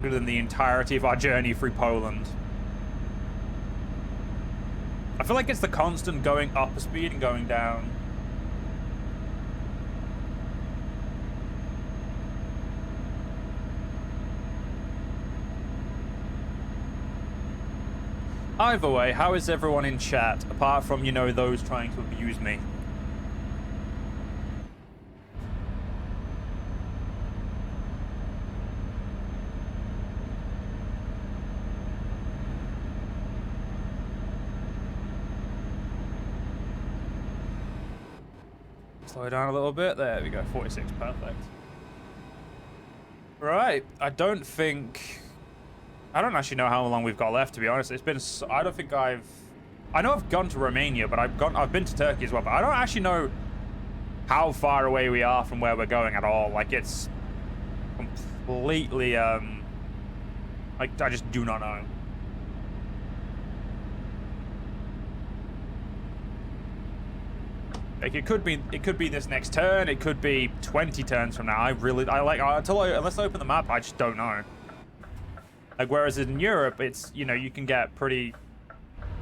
than the entirety of our journey through Poland. I feel like it's the constant going up a speed and going down. Either way, how is everyone in chat, apart from, you know, those trying to abuse me? Slow down a little bit. There we go. 46. Perfect. Right. I don't actually know how long we've got left, to be honest. It's been... I don't think I know I've gone to Romania, but I've been to Turkey as well, but I don't actually know how far away we are from where we're going at all. Like, it's completely... like, I just do not know. Like, it could be this next turn. It could be 20 turns from now. Unless I open the map, I just don't know. Like, whereas in Europe, it's, you know, you can get pretty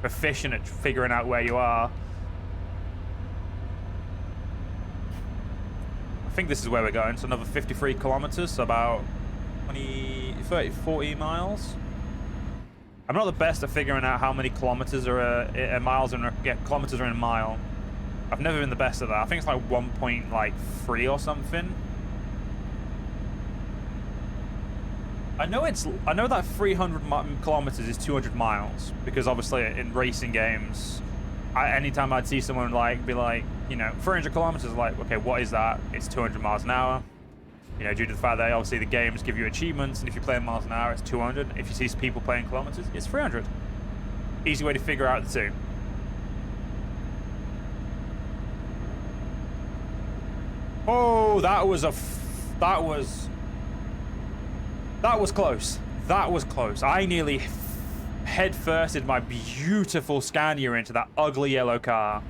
proficient at figuring out where you are. I think this is where we're going. So another 53 kilometers, so about 40 miles. I'm not the best at figuring out how many kilometers are kilometers are in a mile. I've never been the best at that. I think it's like 1.3 or something. I know that 300 kilometers is 200 miles because obviously in racing games, anytime I'd see someone be like, you know, 300 kilometers, like, okay, what is that? It's 200 miles an hour. You know, due to the fact that obviously the games give you achievements, and if you're playing miles an hour, it's 200. If you see people playing kilometers, it's 300. Easy way to figure out the two. Oh, that was close. That was close. I nearly head-firsted my beautiful Scania into that ugly yellow car.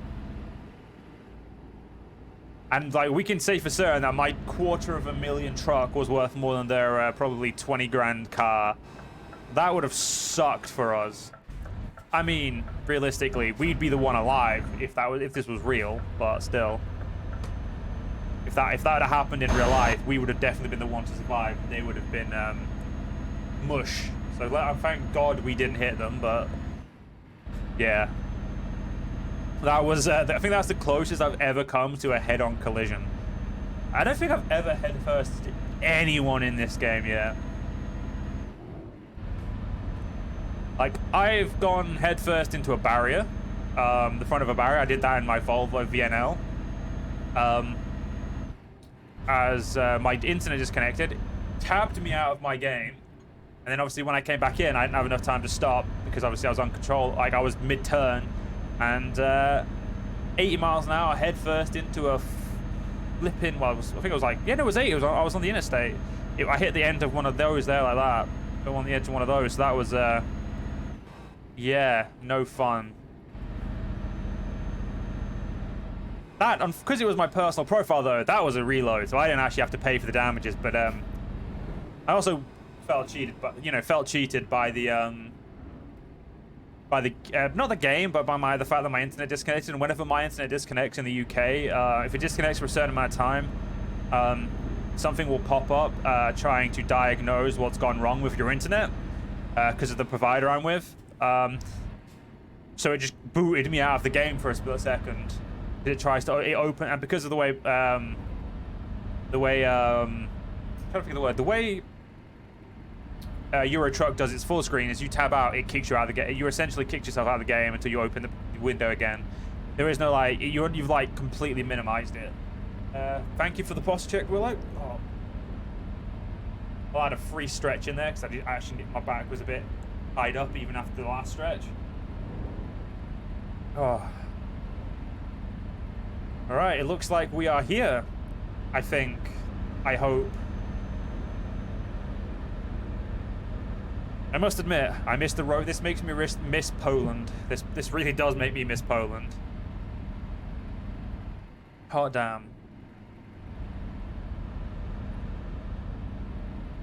And, like, we can say for certain that my $250,000 truck was worth more than their probably 20 grand car. That would have sucked for us. I mean, realistically, we'd be the one alive if this was real, but still. If that had happened in real life, we would have definitely been the one to survive. They would have been mush. So thank God we didn't hit them, but yeah. That was, I think that's the closest I've ever come to a head-on collision. I don't think I've ever head-firsted anyone in this game yet. Like, I've gone head-first into a barrier, the front of a barrier. I did that in my Volvo VNL. As my internet disconnected, tabbed me out of my game, and then obviously when I came back in, I didn't have enough time to stop because obviously I was on control. Like, I was mid-turn, and 80 miles an hour head first into a flipping. Well, I think it was like, yeah, no, it was 80. I was on the interstate. I hit the end of one of those there like that. Go on the edge of one of those. So that was yeah, no fun. That, because it was my personal profile though, that was a reload, so I didn't actually have to pay for the damages. But I also felt cheated, felt cheated by the not the game, but by the fact that my internet disconnected. And whenever my internet disconnects in the UK, if it disconnects for a certain amount of time, something will pop up trying to diagnose what's gone wrong with your internet because of the provider I'm with. So it just booted me out of the game for a split second. It tries to open, and because of the way I'm trying to think of the word, the way Euro Truck does its full screen is you tab out, it kicks you out of the game. You essentially kicked yourself out of the game until you open the window again. There is no, like, you've like completely minimized it. Thank you for the posture check, Willow. Oh. I had a free stretch in there because my back was a bit tied up even after the last stretch. Oh. All right, it looks like we are here. I think. I hope. I must admit, I miss the road. This makes me miss Poland. This really does make me miss Poland. Hot damn.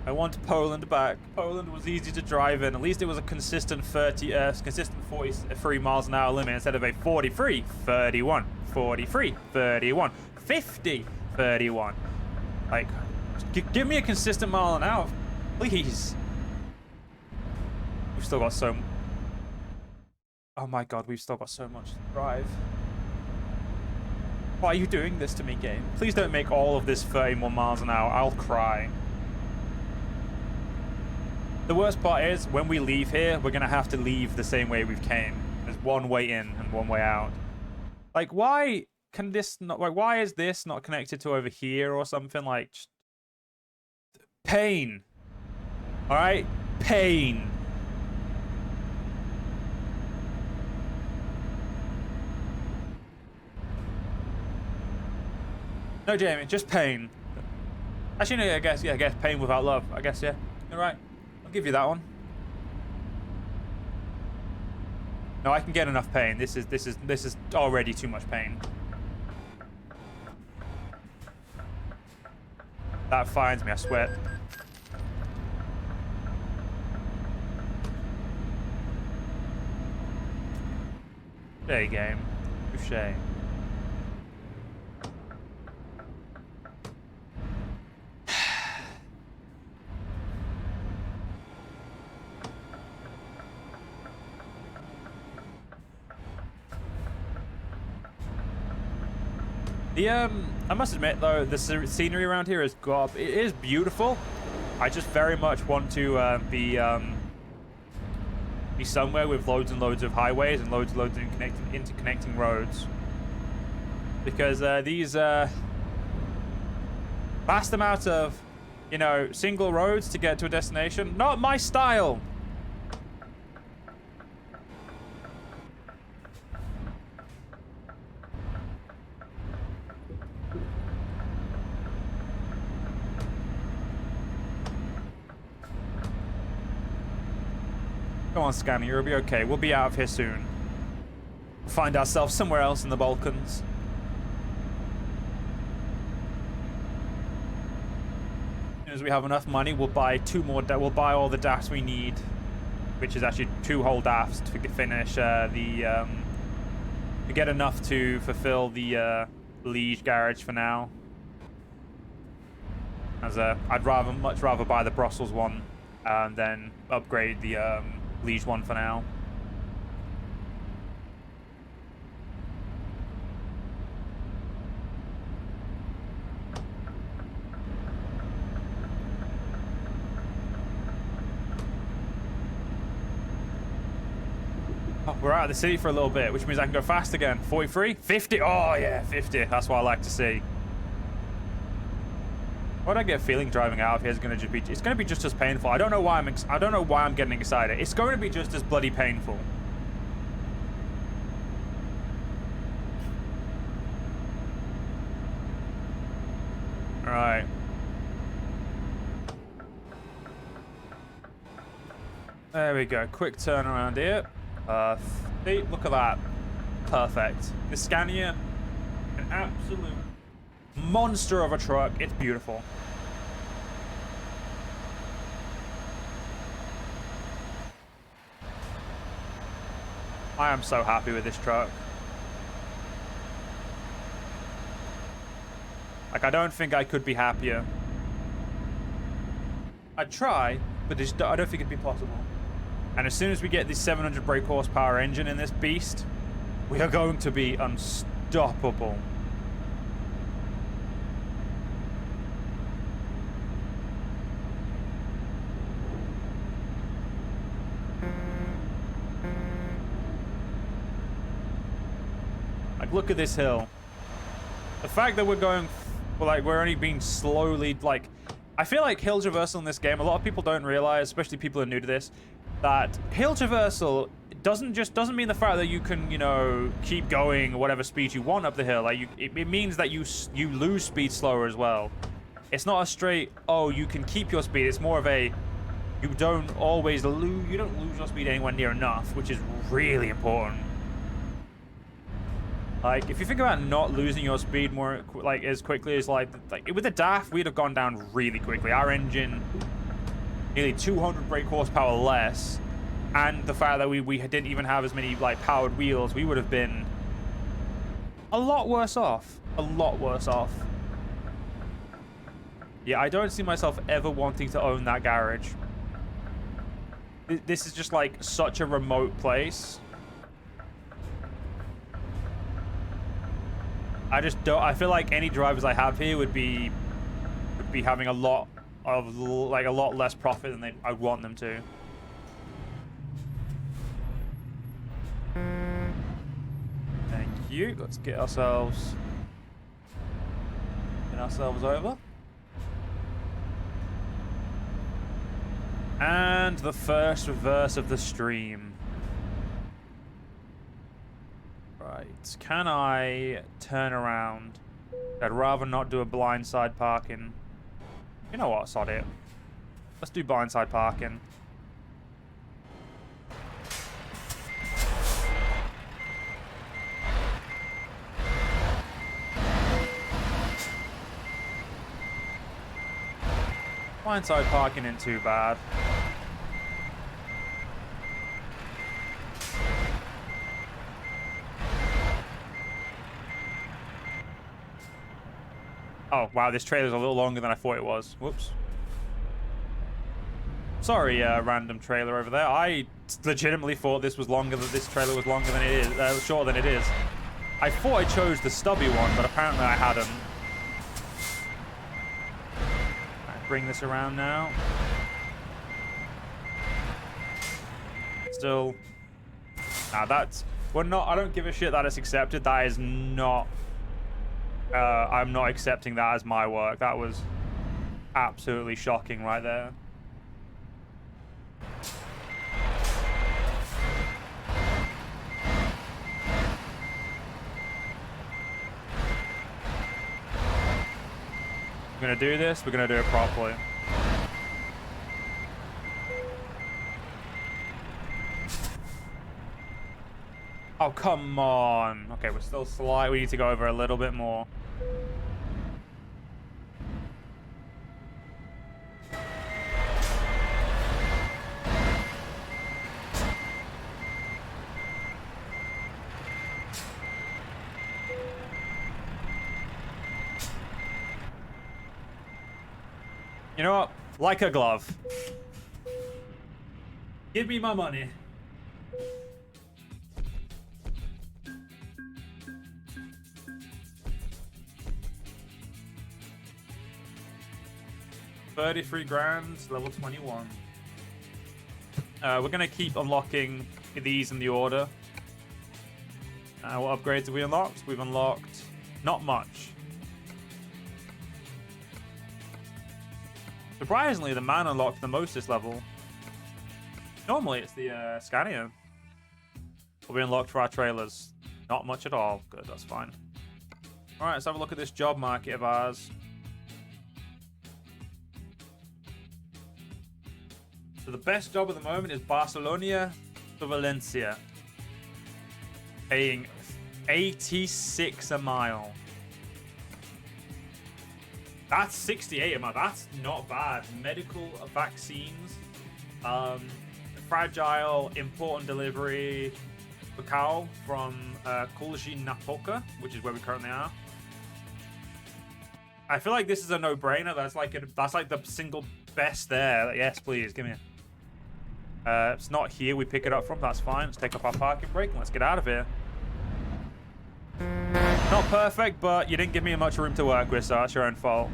I want Poland back. Poland was easy to drive in. At least it was a consistent 43 miles an hour limit instead of a 43, 31, 43, 31, 50, 31. Like, give me a consistent mile an hour, please. We've still got so... Oh my god, we've still got so much to drive. Why are you doing this to me, game? Please don't make all of this 31 miles an hour. I'll cry. The worst part is, when we leave here, we're going to have to leave the same way we've came. There's one way in and one way out. Like, why can this not... Like, why is this not connected to over here or something? Like, just... Pain. Alright? Pain. No, Jamie, just pain. Actually, no, I guess pain without love. I guess, yeah. You're right. I'll give you that one. No, I can get enough pain. This is already too much pain. That finds me, I sweat. Hey, game. Touché. I must admit though, the scenery around here is it is beautiful. I just very much want to be somewhere with loads and loads of highways and loads of interconnecting roads, because these vast amount of, you know, single roads to get to a destination, not my style. Come on, Scania, you'll be okay. We'll be out of here soon. Find ourselves somewhere else in the Balkans. As soon as we have enough money, we'll buy we'll buy all the DAFs we need, which is actually 2 whole DAFs to finish to get enough to fulfill the Liege garage for now. As I'd much rather buy the Brussels one and then upgrade the Liege one for now. Oh, we're out of the city for a little bit, which means I can go fast again. 43? 50? Oh yeah, 50. That's what I like to see. What I get a feeling driving out of here is going to it's going to be just as painful. I don't know why I'm getting excited. It's going to be just as bloody painful. All right. There we go. Quick turn around here. Look at that. Perfect. The Scania, an absolute monster of a truck. It's beautiful. I am so happy with this truck. Like, I don't think I could be happier. I'd try, but I don't think it'd be possible. And as soon as we get this 700 brake horsepower engine in this beast, we are going to be unstoppable. Like, look at this hill. The fact that we're going, we're only being slowly, like, I feel like hill traversal in this game, a lot of people don't realize, especially people who are new to this, that hill traversal doesn't mean the fact that you can, you know, keep going whatever speed you want up the hill. Like, it means that you lose speed slower as well. It's not a straight, oh, you can keep your speed. It's more of a, you don't lose your speed anywhere near enough, which is really important. Like, if you think about not losing your speed more, like, as quickly as, like with the DAF, we'd have gone down really quickly. Our engine nearly 200 brake horsepower less, and the fact that we didn't even have as many like powered wheels, we would have been a lot worse off. A lot worse off. Yeah, I don't see myself ever wanting to own that garage. This is just like such a remote place. I just don't. I feel like any drivers I have here would be having a lot less profit than I'd want them to. Thank you. Let's get ourselves over. And the first reverse of the stream. Right. Can I turn around? I'd rather not do a blindside parking. You know what? Sod it. Let's do blindside parking. Blindside parking ain't too bad. Oh, wow, this trailer's a little longer than I thought it was. Whoops. Sorry, random trailer over there. I legitimately thought this trailer was longer than it is, shorter than it is. I thought I chose the stubby one, but apparently I hadn't. Right, bring this around now. Still. Nah, that's... We're not... I don't give a shit that it's accepted. That is not... I'm not accepting that as my work. That was absolutely shocking right there. We're gonna do this. We're gonna do it properly. Oh, come on. Okay, we're still slight. We need to go over a little bit more. You know what? Like a glove. Give me my money. $33,000, level 21. We're gonna keep unlocking these in the order. What upgrades have we unlocked? We've unlocked not much. Surprisingly, the man unlocked the most this level. Normally, it's the Scania. What we unlocked for our trailers. Not much at all. Good, that's fine. All right, let's have a look at this job market of ours. So the best job at the moment is Barcelona to Valencia. Paying 86 a mile. That's 68 a mile. That's not bad. Medical vaccines. Fragile import and delivery. Cacao from Kulji Napoca, which is where we currently are. I feel like this is a no-brainer. That's like the single best there. Like, yes, please, give me it. It's not here we pick it up from. That's fine. Let's take up our parking brake and let's get out of here. Not perfect, but you didn't give me much room to work with, so that's your own fault.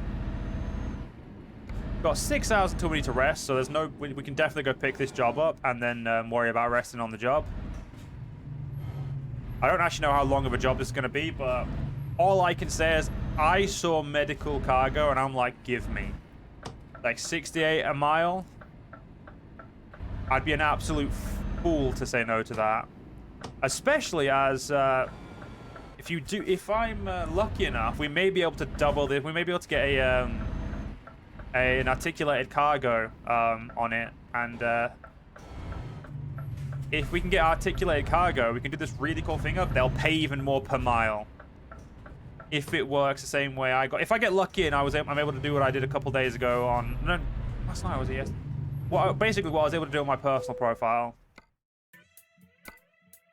Got 6 hours until we need to rest, so there's no... We can definitely go pick this job up and then worry about resting on the job. I don't actually know how long of a job this is going to be, but all I can say is I saw medical cargo and I'm like, give me. Like 68 a mile. I'd be an absolute fool to say no to that. Especially as, if I'm lucky enough, we may be able to double this. We may be able to get an articulated cargo on it. And if we can get articulated cargo, we can do this really cool thing of they'll pay even more per mile. If it works the same way I got. If I get lucky and I'm able to do what I did a couple days ago on... No, last night was it yesterday? basically what I was able to do on my personal profile.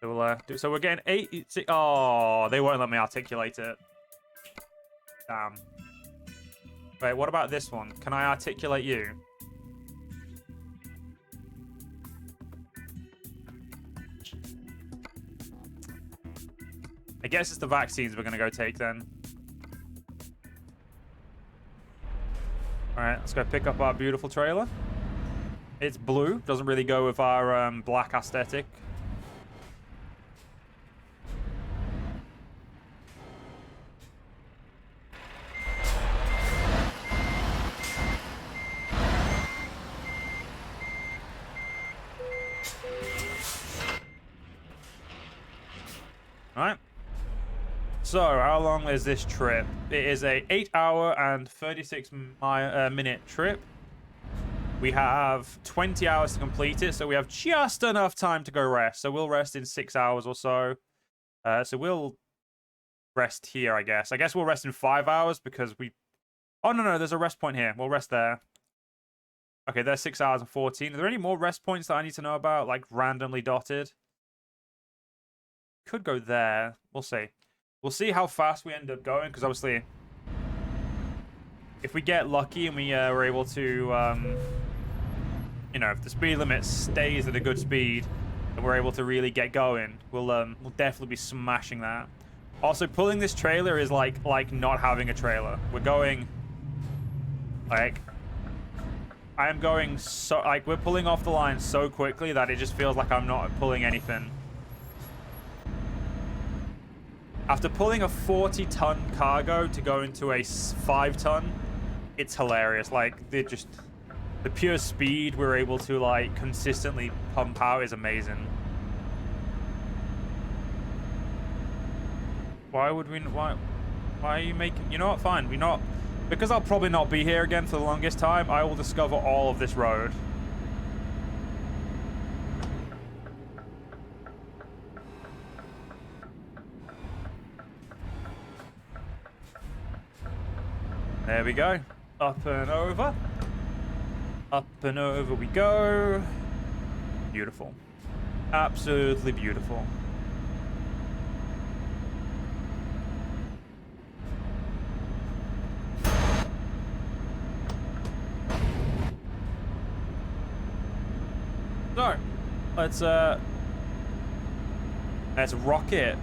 So we'll so we're getting 8. Oh, they won't let me articulate it. Damn. Wait, what about this one? Can I articulate you? I guess it's the vaccines we're gonna go take then. All right, let's go pick up our beautiful trailer. It's blue. Doesn't really go with our black aesthetic. All right. So, how long is this trip? It is a 8-hour and 36-minute trip. We have 20 hours to complete it, so we have just enough time to go rest. So we'll rest in 6 hours or so. So we'll rest here, I guess. I guess we'll rest in 5 hours because we... Oh, no, there's a rest point here. We'll rest there. Okay, there's 6 hours and 14. Are there any more rest points that I need to know about, like randomly dotted? Could go there. We'll see. We'll see how fast we end up going, because obviously, if we get lucky and we are able to, you know, if the speed limit stays at a good speed and we're able to really get going, we'll definitely be smashing that. Also, pulling this trailer is like not having a trailer. We're going, like, I am going so, like, we're pulling off the line so quickly that it just feels like I'm not pulling anything. After pulling a 40-ton cargo to go into a 5-ton, it's hilarious. Like, the pure speed we're able to, like, consistently pump out is amazing. Why would we... Why are you making... You know what? Fine. We're not... Because I'll probably not be here again for the longest time, I will discover all of this road. There we go. Up and over. Up and over we go. Beautiful. Absolutely beautiful. So, let's rock it.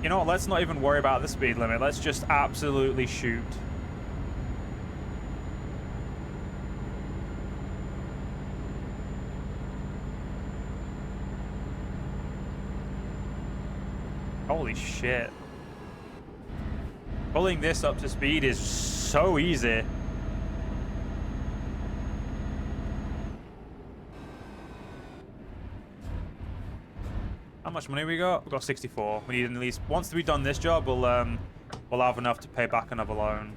You know what? Let's not even worry about the speed limit. Let's just absolutely shoot. Holy shit. Pulling this up to speed is so easy. How much money we got? We got 64. We need at least, once we've done this job, we'll have enough to pay back another loan.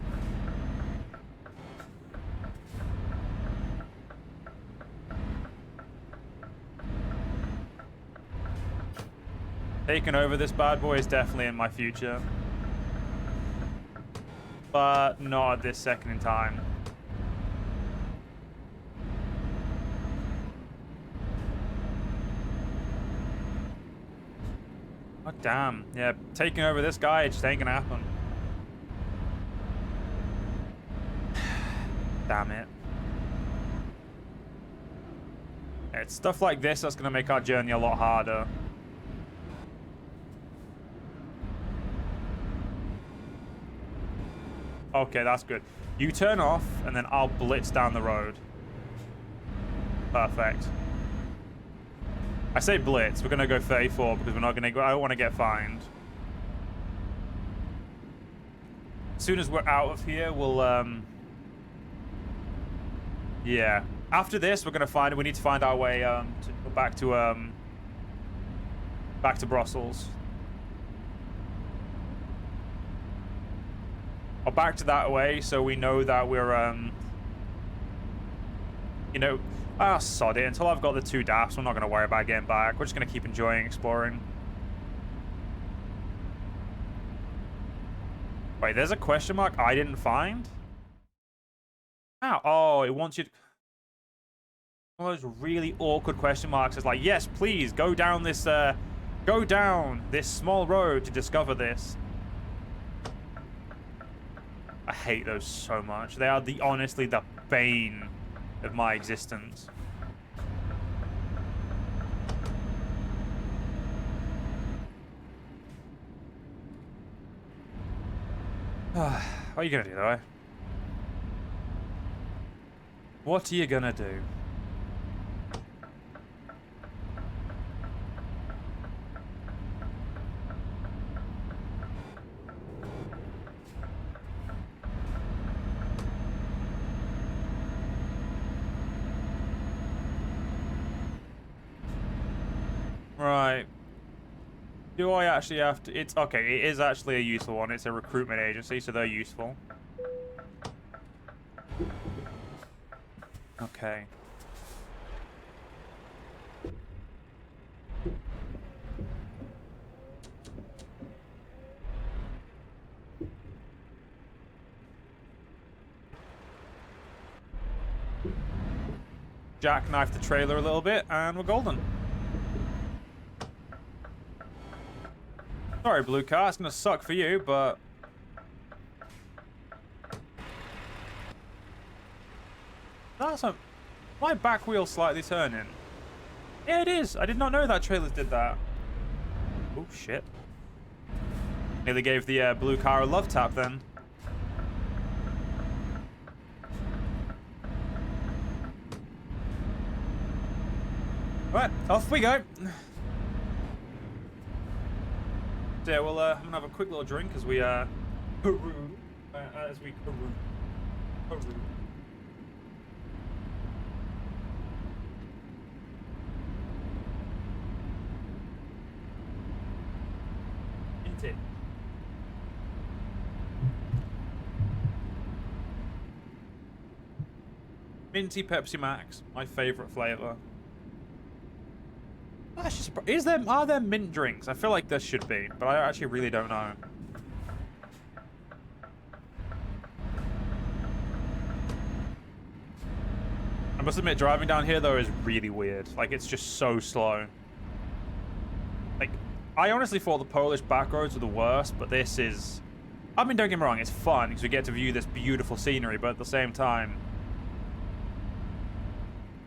Taking over this bad boy is definitely in my future. But not at this second in time. Oh, damn. Yeah, taking over this guy, it just ain't gonna happen. Damn it. Yeah, it's stuff like this that's gonna make our journey a lot harder. Okay, that's good. You turn off, and then I'll blitz down the road. Perfect. I say blitz. We're gonna go 34 because we're not gonna go. I don't want to get fined. As soon as we're out of here, we'll yeah. After this, we're gonna find. We need to find our way back to Brussels. Or back to that way, so we know that we're, you know, sod it. Until I've got the 2 DAFs, I'm not going to worry about getting back. We're just going to keep enjoying exploring. Wait, there's a question mark I didn't find? Ow. Oh, it wants you to... One of those really awkward question marks. It's like, yes, please go down this small road to discover this. I hate those so much. They are honestly the bane of my existence. What are you gonna do, though? What are you gonna do? Right. Do I actually have to... It's... Okay, it is actually a useful one. It's a recruitment agency, so they're useful. Okay. Jackknife the trailer a little bit, and we're golden. Sorry, blue car. It's gonna suck for you, but... That's a... My back wheel slightly turning. Yeah, it is. I did not know that trailers did that. Oh, shit. Nearly gave the blue car a love tap then. Right, off we go. Yeah, well, I'm gonna have a quick little drink as we Peru. Minty. Minty Pepsi Max, my favorite flavor. Are there mint drinks? I feel like there should be, but I actually really don't know. I must admit, driving down here though is really weird. Like, it's just so slow. Like, I honestly thought the Polish back roads were the worst, but this is... I mean, don't get me wrong, it's fun because we get to view this beautiful scenery, but at the same time,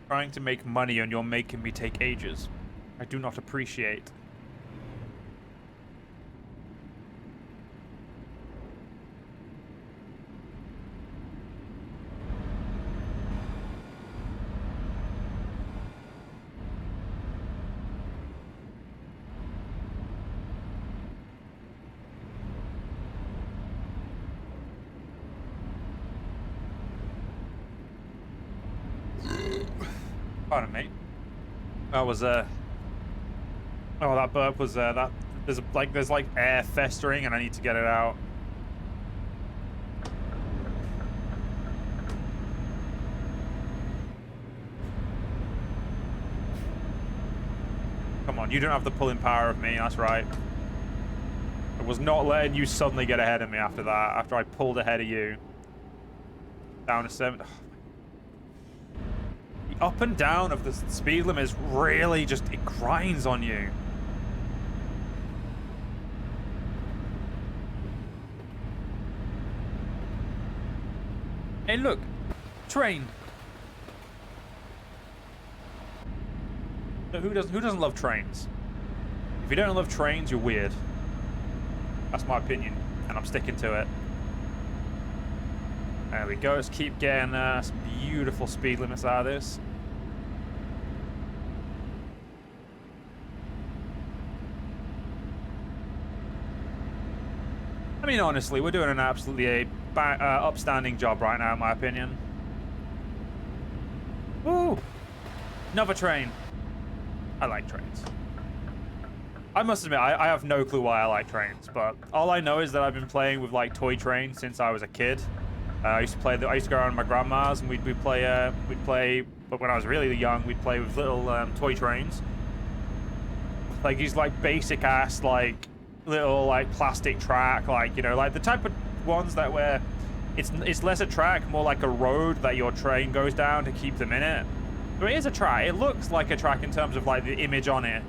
trying to make money and you're making me take ages. I do not appreciate. Pardon me. That was Oh, that burp was that. There's like air festering, and I need to get it out. Come on, you don't have the pulling power of me. That's right. I was not letting you suddenly get ahead of me after that. After I pulled ahead of you. Down to 7. The up and down of the speed limit is really just, it grinds on you. Hey, look, train. Who doesn't love trains? If you don't love trains, you're weird. That's my opinion, and I'm sticking to it. There we go. Let's keep getting some beautiful speed limits out of this. I mean, honestly, we're doing an absolutely upstanding job right now, in my opinion. Woo! Another train. I like trains. I must admit, I have no clue why I like trains, but all I know is that I've been playing with like toy trains since I was a kid. I used to go around my grandma's and we'd play. But when I was really young, we'd play with little toy trains, like these like basic ass like little like plastic track, like, you know, like the type of ones that where it's less a track, more like a road that your train goes down to keep them in it. So it is a track. It looks like a track in terms of like the image on it,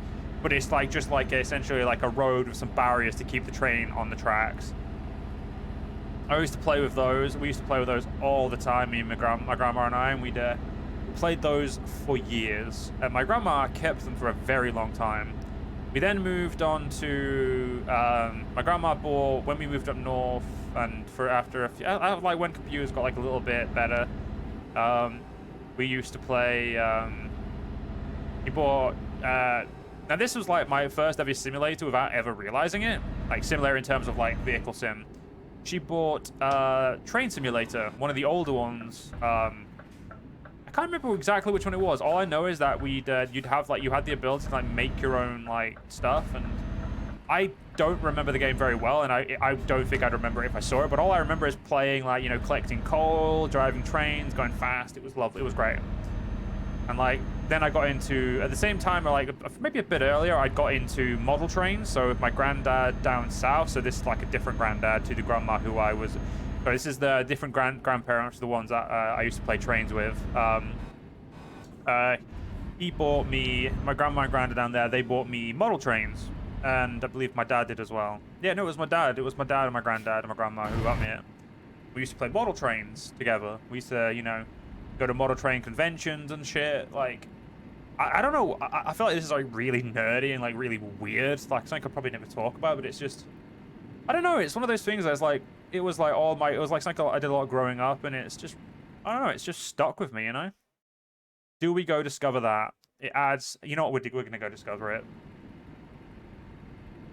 but it's like just like essentially like a road with some barriers to keep the train on the tracks. I used to play with those. We used to play with those all the time, me and my grandma and I, and we'd played those for years. And my grandma kept them for a very long time. We then moved on to my grandma bought when we moved up north, and for after a few, like when computers got like a little bit better. We used to play. He bought. Now this was like my first ever simulator without ever realizing it. Like simulator in terms of like vehicle sim. She bought Train Simulator, one of the older ones. I can't remember exactly which one it was. All I know is that you'd have like you had the ability to like make your own like stuff, and I don't remember the game very well, and I don't think I'd remember it if I saw it. But all I remember is playing like collecting coal, driving trains, going fast. It was lovely. It was great. And like then I got into at the same time, like maybe a bit earlier, I got into model trains. So with my granddad down south, so this is like a different granddad to the grandma who I was. So this is the different grandparents, the ones that I used to play trains with. He bought me, my grandma and granddad down there, they bought me model trains. And I believe my dad did as well. Yeah, no, it was my dad. It was my dad and my granddad and my grandma who got me it. We used to play model trains together. We used to, go to model train conventions and shit. Like, I don't know. I feel like this is like really nerdy and like really weird. Like something I could probably never talk about, but it's just, I don't know. It's one of those things that's like, it was like something I did a lot growing up, and it's just, I don't know, it's just stuck with me, Do we go discover that? It adds, you know what, we're going to go discover it.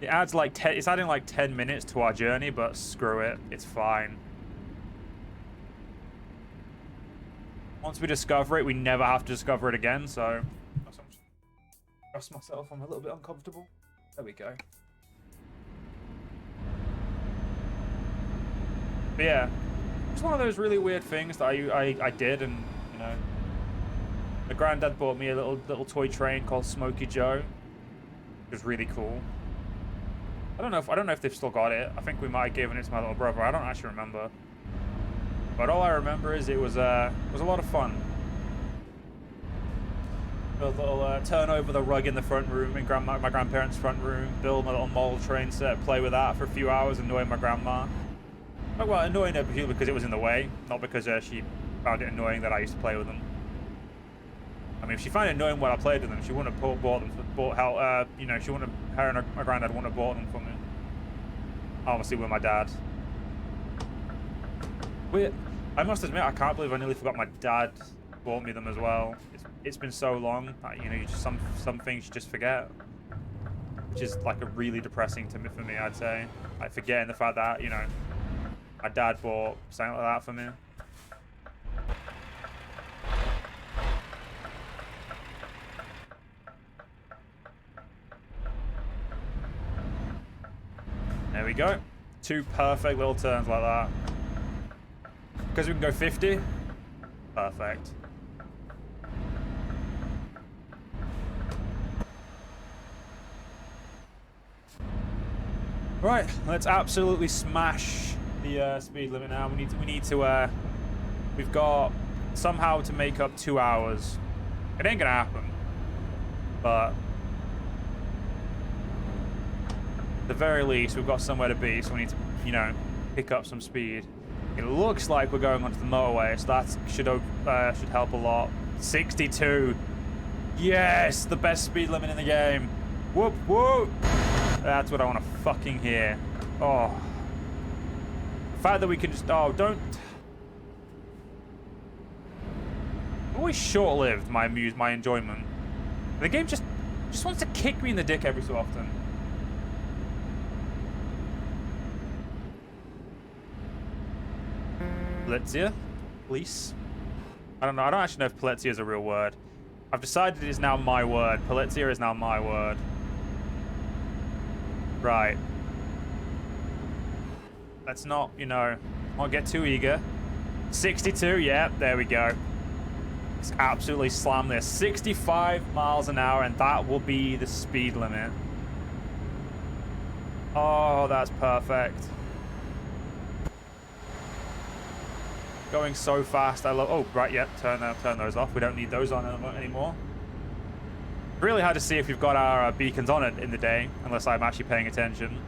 It adds like, it's adding like 10 minutes to our journey, but screw it, it's fine. Once we discover it, we never have to discover it again, so. Trust myself, I'm a little bit uncomfortable. There we go. But yeah, it's one of those really weird things that I did, and my granddad bought me a little toy train called Smokey Joe. It was really cool. I don't know if they've still got it. I think we might have given it to my little brother. I don't actually remember. But all I remember is it was a lot of fun. Build a little turn over the rug in the front room in my grandparents' front room. Build my little model train set. Play with that for a few hours, annoy my grandma. Well, annoying her because it was in the way, not because she found it annoying that I used to play with them. I mean, if she found it annoying when I played with them, she wouldn't have bought them. She wouldn't have. Her and my granddad wouldn't have bought them for me. Obviously, with my dad. I must admit, I can't believe I nearly forgot my dad bought me them as well. It's been so long that you just some things you just forget, which is like a really depressing for me. I'd say I forgetting the fact that my dad bought something like that for me. There we go. 2 perfect little turns like that. Because we can go 50. Perfect. Right, let's absolutely smash the speed limit now. We've got somehow to make up 2 hours. It ain't gonna happen, but at the very least, we've got somewhere to be, so we need to, pick up some speed. It looks like we're going onto the motorway, so that should help a lot. 62. Yes, the best speed limit in the game. Whoop, whoop. That's what I want to fucking hear. Oh. The fact that we can just... Oh, don't... Always short-lived, my enjoyment. The game just wants to kick me in the dick every so often. Polizia? Police? I don't know. I don't actually know if Polizia is a real word. I've decided it is now my word. Polizia is now my word. Right. Let's not, not get too eager. 62, yeah, there we go. Let's absolutely slam this. 65 miles an hour, and that will be the speed limit. Oh, that's perfect. Going so fast. I love. Oh, right. Yeah. Turn those off. We don't need those on anymore. Really hard to see if we've got our beacons on it in the day, unless I'm actually paying attention.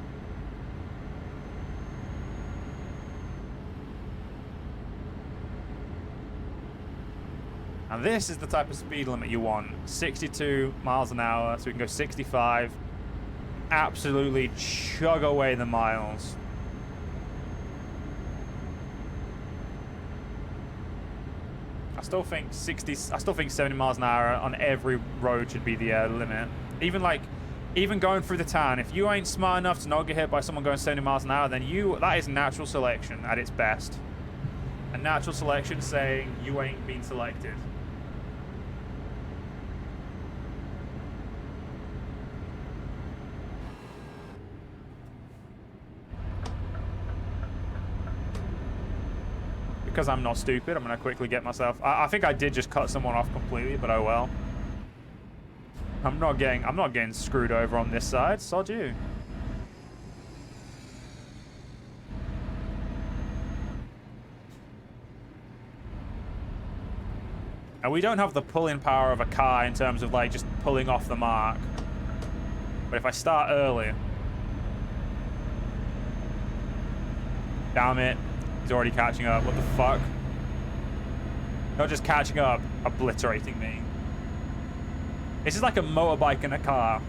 And this is the type of speed limit you want. 62 miles an hour, so we can go 65. Absolutely chug away the miles. I still think 70 miles an hour on every road should be the limit. Even going through the town, if you ain't smart enough to not get hit by someone going 70 miles an hour, then that is natural selection at its best. A natural selection saying you ain't been selected. Because I'm not stupid, I'm going to quickly get myself... I think I did just cut someone off completely, but oh well. I'm not getting screwed over on this side. Sod you. And we don't have the pulling power of a car in terms of like just pulling off the mark. But if I start early... Damn it. He's already catching up. What the fuck? Not just catching up, obliterating me. This is like a motorbike and a car.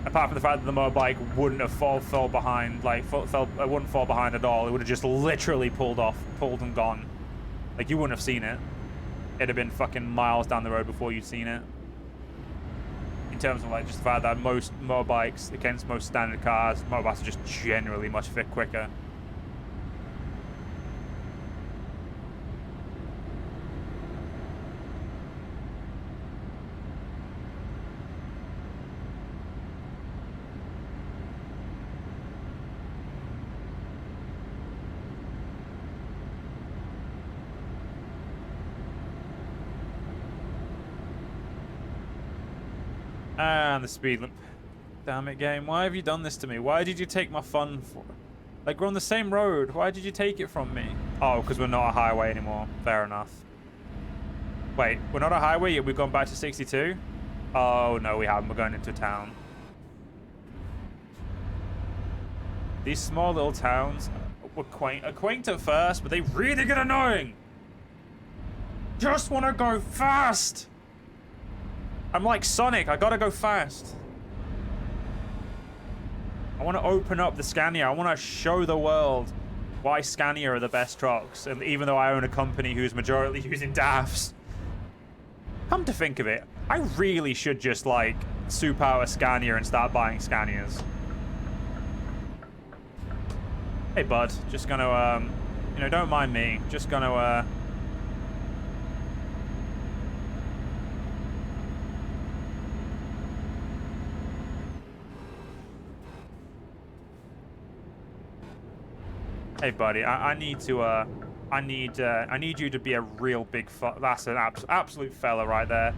Apart from the fact that the motorbike wouldn't have fell behind, like, it wouldn't fall behind at all. It would have just literally pulled and gone. Like, you wouldn't have seen it. It'd have been fucking miles down the road before you'd seen it. In terms of, like, just the fact that most motorbikes, against most standard cars, motorbikes are just generally much quicker. And the speed limit. Damn it, game. Why have you done this to me? Why did you take my fun for... Like, we're on the same road. Why did you take it from me? Oh, because we're not a highway anymore. Fair enough. Wait, we're not a highway yet? We've gone back to 62? Oh, no, we haven't. We're going into town. These small little towns were quaint at first, but they really get annoying. Just want to go fast. I'm like Sonic, I gotta go fast. I want to open up the Scania. I want to show the world why Scania are the best trucks. And even though I own a company who's majority using DAFs. Come to think of it, I really should just like soup out a Scania and start buying Scanias. Hey bud, just gonna, you know, don't mind me. Just gonna, Hey, buddy, I need you to be a real big that's an absolute fella right there.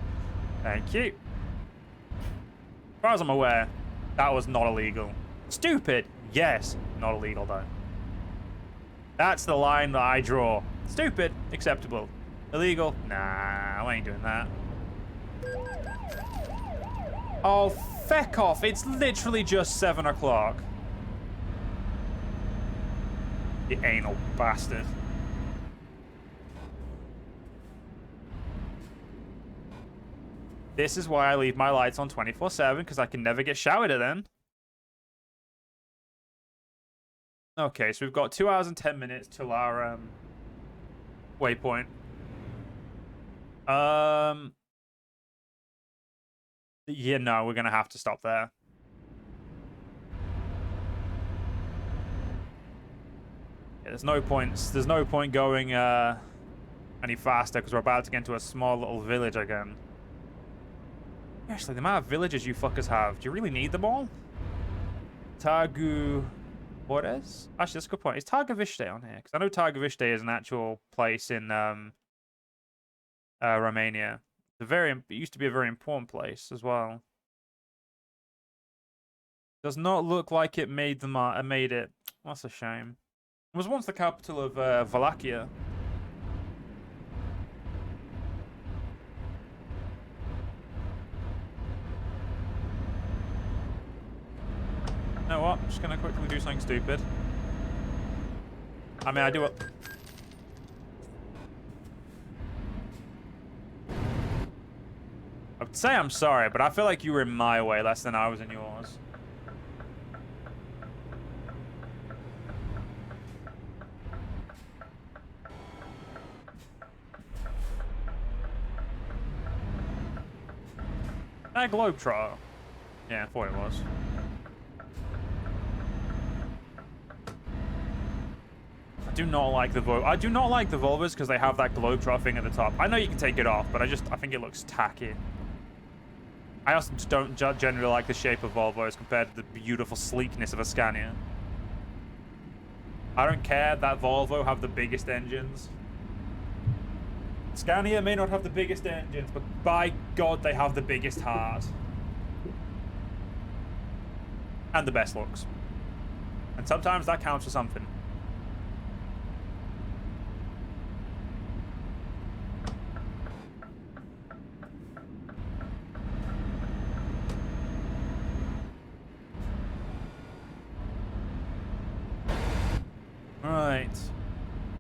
Thank you. As far as I'm aware, that was not illegal. Stupid, yes, not illegal though. That's the line that I draw. Stupid, acceptable. Illegal, nah, I ain't doing that. Oh, feck off, it's literally just 7 o'clock. You anal bastard. This is why I leave my lights on 24/7, because I can never get shouted at then. Okay, so we've got 2 hours and 10 minutes till our waypoint. Yeah, no, we're gonna have to stop there. Yeah, there's no point going any faster because we're about to get into a small little village again. Actually, the amount of villages you fuckers have, do you really need them all? Targu Juarez? Actually, that's a good point. Is Targoviste on here? Because I know Targoviste is an actual place in Romania. It used to be a very important place as well. Does not look like it made it. That's a shame. It was once the capital of Wallachia. You know what? I'm just gonna quickly do something stupid. I mean, I do it. I would say I'm sorry, but I feel like you were in my way less than I was in yours. Globetrotter. Yeah, I thought it was. I do not like the Volvos because they have that Globetrotter thing at the top. I know you can take it off, but I think it looks tacky. I also just don't generally like the shape of Volvos compared to the beautiful sleekness of a Scania. I don't care that Volvo have the biggest engines. Scania may not have the biggest engines, but by God, they have the biggest heart. And the best looks. And sometimes that counts for something. Right.